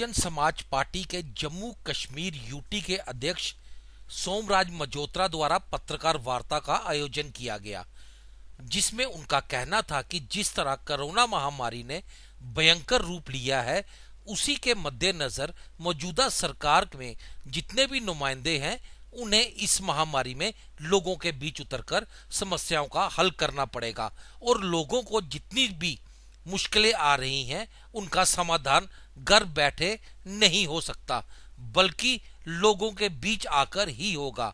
Bahujan Samaj party के Jammu Kashmir UT के अध्यक्ष सोमराज मजोत्रा द्वारा पत्रकार वार्ता का आयोजन किया गया, जिसमें उनका कहना था कि जिस तरह कोरोना महामारी ने भयंकर रूप लिया है, उसी के मद्देनजर मौजूदा सरकार में जितने भी नुमाइंदे हैं उन्हें इस महामारी में लोगों के बीच उतरकर समस्याओं का हल करना पड़ेगा और लोगों को जितनी भी मुश्किलें आ रही हैं उनका समाधान घर बैठे नहीं हो सकता, बल्कि लोगों के बीच आकर ही होगा।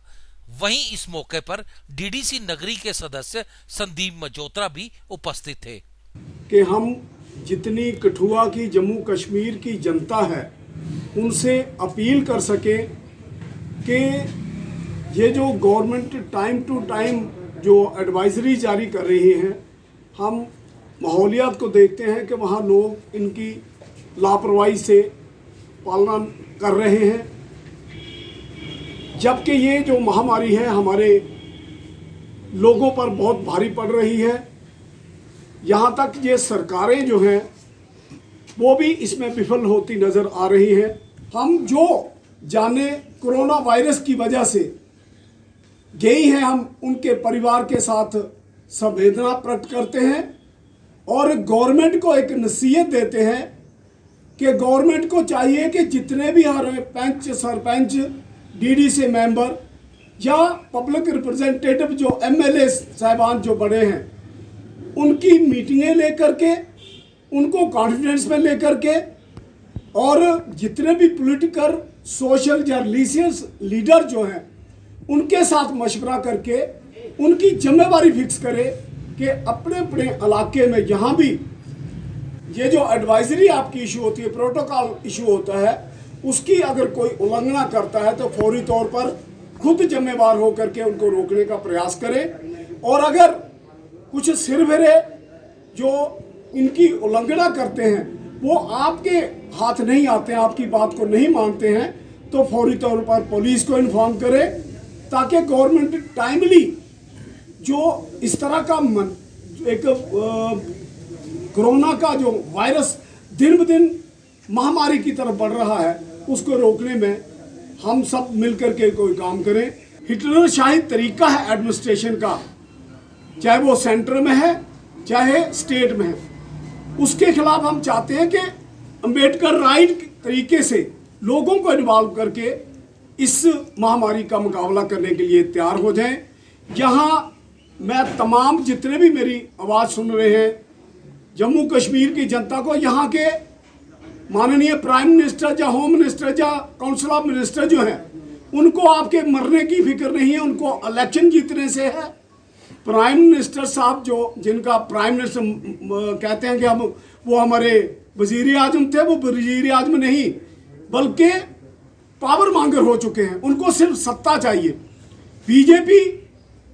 वहीं इस मौके पर डीडीसी नगरी के सदस्य संदीप मजोत्रा भी उपस्थित थे। कि हम जितनी कठुआ की जम्मू कश्मीर की जनता है उनसे अपील कर सके कि ये जो गवर्नमेंट टाइम टू टाइम जो एडवाइजरी जारी कर रही है, हम माहौलियात को देखते हैं कि वहाँ लोग इनकी लापरवाही से पालना कर रहे हैं, जबकि ये जो महामारी है हमारे लोगों पर बहुत भारी पड़ रही है। यहाँ तक ये सरकारें जो हैं वो भी इसमें विफल होती नज़र आ रही हैं। हम जो जाने कोरोना वायरस की वजह से गई हैं, हम उनके परिवार के साथ संवेदना प्रकट करते हैं और गवर्नमेंट को एक नसीहत देते हैं कि गवर्नमेंट को चाहिए कि जितने भी हमारे पंच, सरपंच, डीडीसी मेंबर या पब्लिक रिप्रेजेंटेटिव जो एमएलए साहिबान जो बड़े हैं, उनकी मीटिंगें लेकर के, उनको कॉन्फिडेंस में लेकर के और जितने भी पॉलिटिकल, सोशल या रिलीजियस लीडर जो हैं उनके साथ मशवरा करके उनकी जिम्मेवारी फिक्स करे कि अपने अपने इलाके में यहाँ भी ये जो एडवाइजरी आपकी इशू होती है, प्रोटोकॉल इशू होता है, उसकी अगर कोई उल्लंघना करता है तो फौरी तौर पर खुद जिम्मेवार होकर के उनको रोकने का प्रयास करें। और अगर कुछ सिरफिरे जो इनकी उल्लंघना करते हैं वो आपके हाथ नहीं आते हैं, आपकी बात को नहीं मानते हैं, तो फौरी तौर पर पुलिस को इन्फॉर्म करें ताकि गवर्नमेंट टाइमली जो इस तरह का एक कोरोना का जो वायरस दिन ब दिन महामारी की तरफ बढ़ रहा है उसको रोकने में हम सब मिलकर के कोई काम करें। हिटलरशाही तरीका है एडमिनिस्ट्रेशन का, चाहे वो सेंटर में है चाहे स्टेट में है, उसके खिलाफ हम चाहते हैं कि अंबेडकर राइट तरीके से लोगों को इन्वॉल्व करके इस महामारी का मुकाबला करने के लिए तैयार हो जाएं। यहाँ मैं तमाम जितने भी मेरी आवाज़ सुन रहे हैं जम्मू कश्मीर की जनता को, यहाँ के माननीय प्राइम मिनिस्टर या होम मिनिस्टर या काउंसिल ऑफ मिनिस्टर जो हैं उनको आपके मरने की फिक्र नहीं है, उनको इलेक्शन जीतने से है। प्राइम मिनिस्टर साहब जो जिनका प्राइम मिनिस्टर कहते हैं कि हम वो हमारे वजीर आजम थे, वो वजीर आजम नहीं बल्कि पावर मांगर हो चुके हैं, उनको सिर्फ सत्ता चाहिए। बीजेपी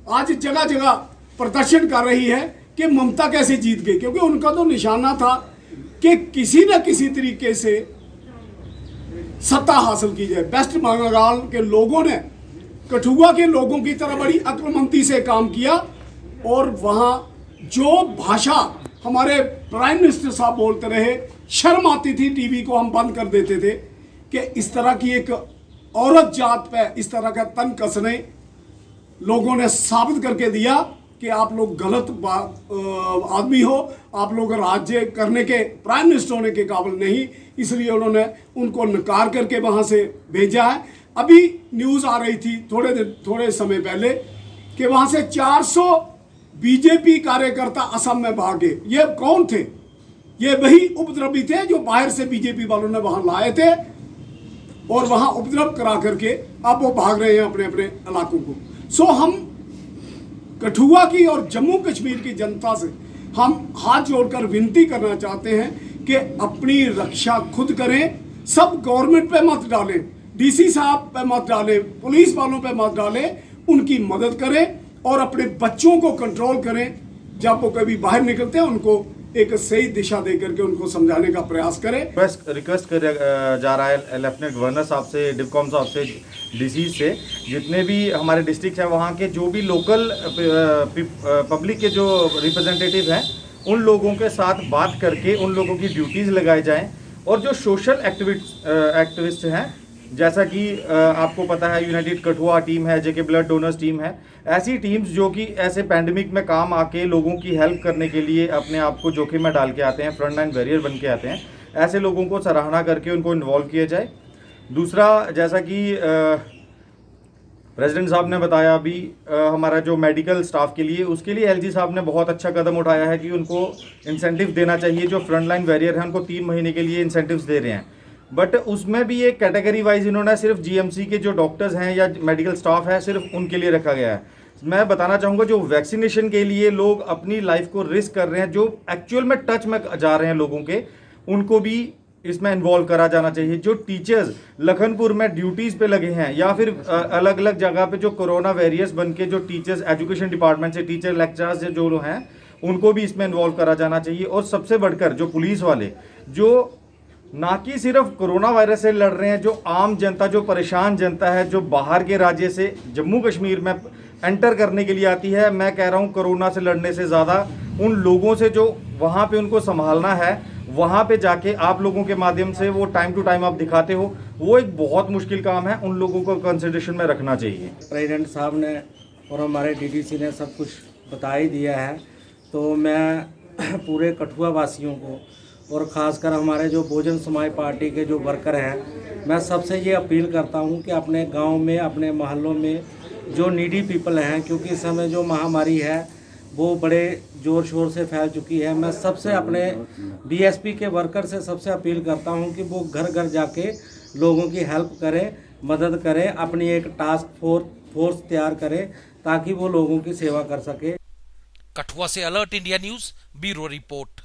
आज जगह जगह प्रदर्शन कर रही है कि ममता कैसे जीत गई, क्योंकि उनका तो निशाना था कि किसी न किसी तरीके से सत्ता हासिल की जाए। वेस्ट बंगाल के लोगों ने कठुआ के लोगों की तरह बड़ी अक्लमंदी से काम किया और वहाँ जो भाषा हमारे प्राइम मिनिस्टर साहब बोलते रहे, शर्म आती थी, टीवी को हम बंद कर देते थे कि इस तरह की एक औरत जात पे इस तरह का तन कसने लोगों ने साबित करके दिया कि आप लोग गलत आदमी हो, आप लोग राज्य करने के, प्राइम मिनिस्टर होने के काबिल नहीं, इसलिए उन्होंने उनको नकार करके वहाँ से भेजा है। अभी न्यूज़ आ रही थी थोड़े समय पहले कि वहाँ से 400 बीजेपी कार्यकर्ता असम में भागे। ये कौन थे? ये वही उपद्रवी थे जो बाहर से बीजेपी वालों ने वहाँ लाए थे और वहाँ उपद्रव करा करके अब वो भाग रहे हैं अपने अपने इलाकों को। सो हम कठुआ की और जम्मू कश्मीर की जनता से हम हाथ जोड़कर विनती करना चाहते हैं कि अपनी रक्षा खुद करें, सब गवर्नमेंट पे मत डालें, डीसी साहब पे मत डालें, पुलिस वालों पे मत डालें, उनकी मदद करें और अपने बच्चों को कंट्रोल करें। जब वो कभी बाहर निकलते हैं उनको एक सही दिशा दे करके उनको समझाने का प्रयास करें। रिक्वेस्ट कर जा रहा है लेफ्टिनेंट गवर्नर साहब से, डिवकॉम साहब से, डीसी से, जितने भी हमारे डिस्ट्रिक्ट है वहाँ के जो भी लोकल पब्लिक के जो रिप्रेजेंटेटिव हैं उन लोगों के साथ बात करके उन लोगों की ड्यूटीज़ लगाई जाएं और जो सोशल एक्टिविस्ट हैं, जैसा कि आपको पता है यूनाइटेड कठुआ टीम है, जेके ब्लड डोनर्स टीम है, ऐसी टीम्स जो कि ऐसे पैंडमिक में काम आके लोगों की हेल्प करने के लिए अपने आप को जोखिम में डाल के आते हैं, फ्रंट लाइन वॉरियर बन के आते हैं, ऐसे लोगों को सराहना करके उनको इन्वॉल्व किया जाए। दूसरा, जैसा कि प्रेसिडेंट साहब ने बताया अभी, हमारा जो मेडिकल स्टाफ के लिए, उसके लिए एलजी साहब ने बहुत अच्छा कदम उठाया है कि उनको इंसेंटिव देना चाहिए। जो फ्रंट लाइन वॉरियर हैं उनको 3 महीने के लिए इंसेंटिव्स दे रहे हैं, बट उसमें भी एक कैटेगरी वाइज इन्होंने सिर्फ जीएमसी के जो डॉक्टर्स हैं या मेडिकल स्टाफ है सिर्फ उनके लिए रखा गया है। मैं बताना चाहूँगा, जो वैक्सीनेशन के लिए लोग अपनी लाइफ को रिस्क कर रहे हैं, जो एक्चुअल में टच में जा रहे हैं लोगों के, उनको भी इसमें इन्वॉल्व करा जाना चाहिए। जो टीचर्स लखनपुर में ड्यूटीज़ पे लगे हैं या फिर अलग अलग जगह पे जो कोरोना वॉरियर्स बन के जो टीचर्स एजुकेशन डिपार्टमेंट से, टीचर लेक्चरर्स से जो लोग हैं, उनको भी इसमें इन्वॉल्व करा जाना चाहिए। और सबसे बढ़कर जो पुलिस वाले, जो ना कि सिर्फ कोरोना वायरस से लड़ रहे हैं, जो आम जनता, जो परेशान जनता है, जो बाहर के राज्य से जम्मू कश्मीर में एंटर करने के लिए आती है, मैं कह रहा हूँ कोरोना से लड़ने से ज़्यादा उन लोगों से जो वहाँ पे उनको संभालना है, वहाँ पे जाके आप लोगों के माध्यम से वो टाइम टू टाइम आप दिखाते हो, वो एक बहुत मुश्किल काम है, उन लोगों को कंसिडरेशन में रखना चाहिए। प्रेसिडेंट साहब ने और हमारे डीडीसी ने सब कुछ बता ही दिया है, तो मैं पूरे कठुआ वासियों को और ख़ासकर हमारे जो बहुजन समाज पार्टी के जो वर्कर हैं, मैं सबसे ये अपील करता हूँ कि अपने गांव में, अपने मोहल्लों में जो नीडी पीपल हैं, क्योंकि इस समय जो महामारी है वो बड़े ज़ोर शोर से फैल चुकी है, मैं सबसे अपने बीएसपी के वर्कर से सबसे अपील करता हूँ कि वो घर घर जाके लोगों की हेल्प करें, मदद करें, अपनी एक टास्क फोर्स तैयार करें ताकि वो लोगों की सेवा कर सके। कठुआ से alert India news bureau report.